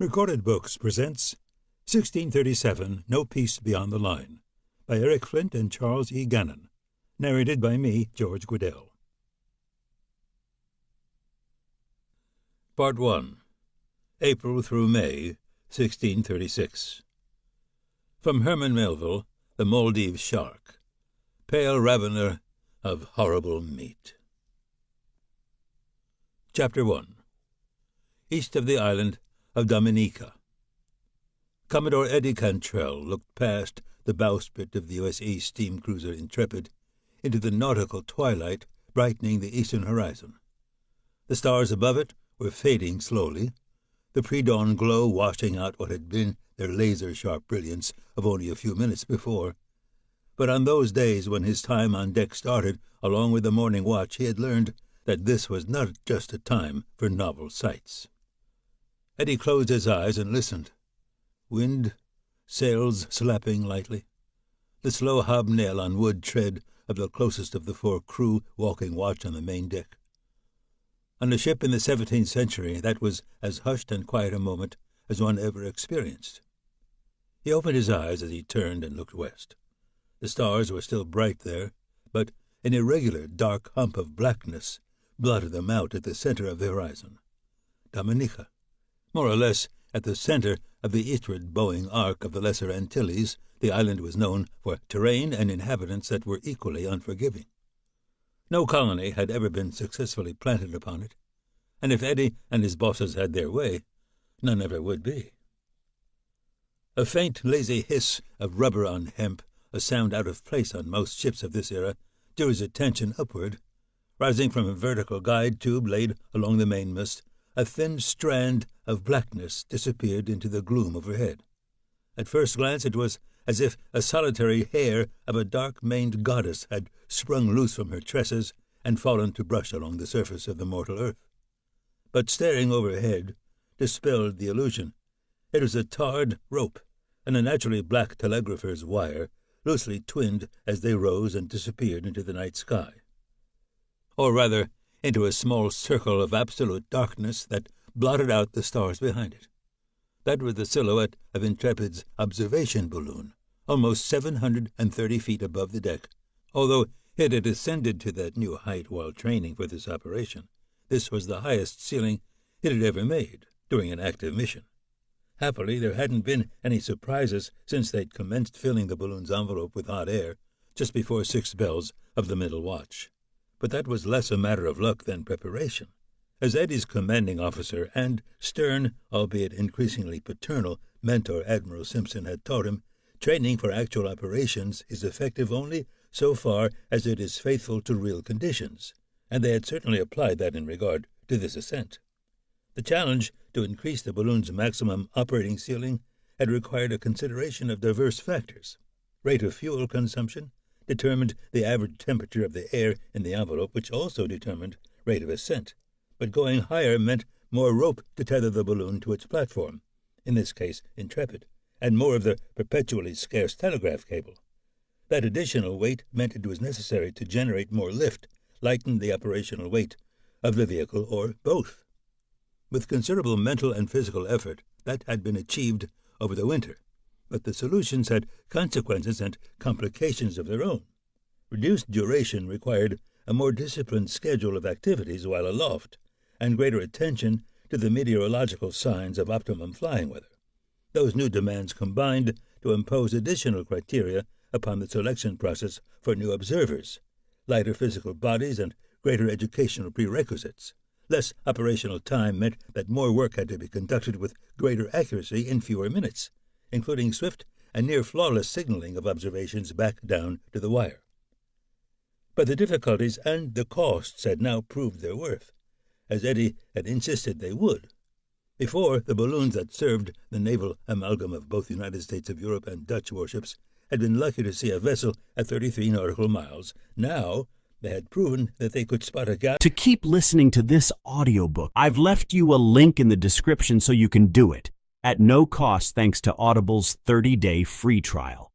Recorded Books presents 1637, No Peace Beyond the Line, by Eric Flint and Charles E. Gannon, narrated by me, George Guidell. Part 1. April through May, 1636. From Herman Melville, the Maldives Shark, pale ravener of horrible meat. Chapter 1. East of the island of Dominica. Commodore Eddie Cantrell looked past the bowsprit of the U.S.A. steam cruiser Intrepid into the nautical twilight brightening the eastern horizon. The stars above it were fading slowly, the pre-dawn glow washing out what had been their laser-sharp brilliance of only a few minutes before. But on those days when his time on deck started, along with the morning watch, he had learned that this was not just a time for novel sights. Eddie closed his eyes and listened. Wind, sails slapping lightly, the slow hobnail on wood tread of the closest of the four crew walking watch on the main deck. On a ship in the 17th century, that was as hushed and quiet a moment as one ever experienced. He opened his eyes as he turned and looked west. The stars were still bright there, but an irregular dark hump of blackness blotted them out at the center of the horizon. Dominica, more or less at the center of the eastward bowing arc of the Lesser Antilles, the island was known for terrain and inhabitants that were equally unforgiving. No colony had ever been successfully planted upon it, and if Eddie and his bosses had their way, none ever would be. A faint, lazy hiss of rubber on hemp, a sound out of place on most ships of this era, drew his attention upward. Rising from a vertical guide tube laid along the mainmast, a thin strand of blackness disappeared into the gloom overhead. At first glance it was as if a solitary hair of a dark-maned goddess had sprung loose from her tresses and fallen to brush along the surface of the mortal earth. But staring overhead dispelled the illusion. It was a tarred rope and a naturally black telegrapher's wire, loosely twinned as they rose and disappeared into the night sky. Or rather, into a small circle of absolute darkness that blotted out the stars behind it. That was the silhouette of Intrepid's observation balloon, almost 730 feet above the deck. Although it had ascended to that new height while training for this operation, this was the highest ceiling it had ever made during an active mission. Happily, there hadn't been any surprises since they'd commenced filling the balloon's envelope with hot air just before 6 bells of the middle watch. But that was less a matter of luck than preparation. As Eddie's commanding officer and stern, albeit increasingly paternal, mentor Admiral Simpson had taught him, training for actual operations is effective only so far as it is faithful to real conditions, and they had certainly applied that in regard to this ascent. The challenge to increase the balloon's maximum operating ceiling had required a consideration of diverse factors. Rate of fuel consumption determined the average temperature of the air in the envelope, which also determined rate of ascent. But going higher meant more rope to tether the balloon to its platform, in this case Intrepid, and more of the perpetually scarce telegraph cable. That additional weight meant it was necessary to generate more lift, lighten the operational weight of the vehicle, or both. With considerable mental and physical effort, that had been achieved over the winter, but the solutions had consequences and complications of their own. Reduced duration required a more disciplined schedule of activities while aloft, and greater attention to the meteorological signs of optimum flying weather. Those new demands combined to impose additional criteria upon the selection process for new observers, lighter physical bodies and greater educational prerequisites. Less operational time meant that more work had to be conducted with greater accuracy in fewer minutes, including swift and near-flawless signaling of observations back down to the wire. But the difficulties and the costs had now proved their worth, as Eddie had insisted they would. Before, the balloons that served the naval amalgam of both the United States of Europe and Dutch warships had been lucky to see a vessel at 33 nautical miles. Now, they had proven that they could spot a gap. To keep listening to this audiobook, I've left you a link in the description so you can do it at no cost thanks to Audible's 30-day free trial.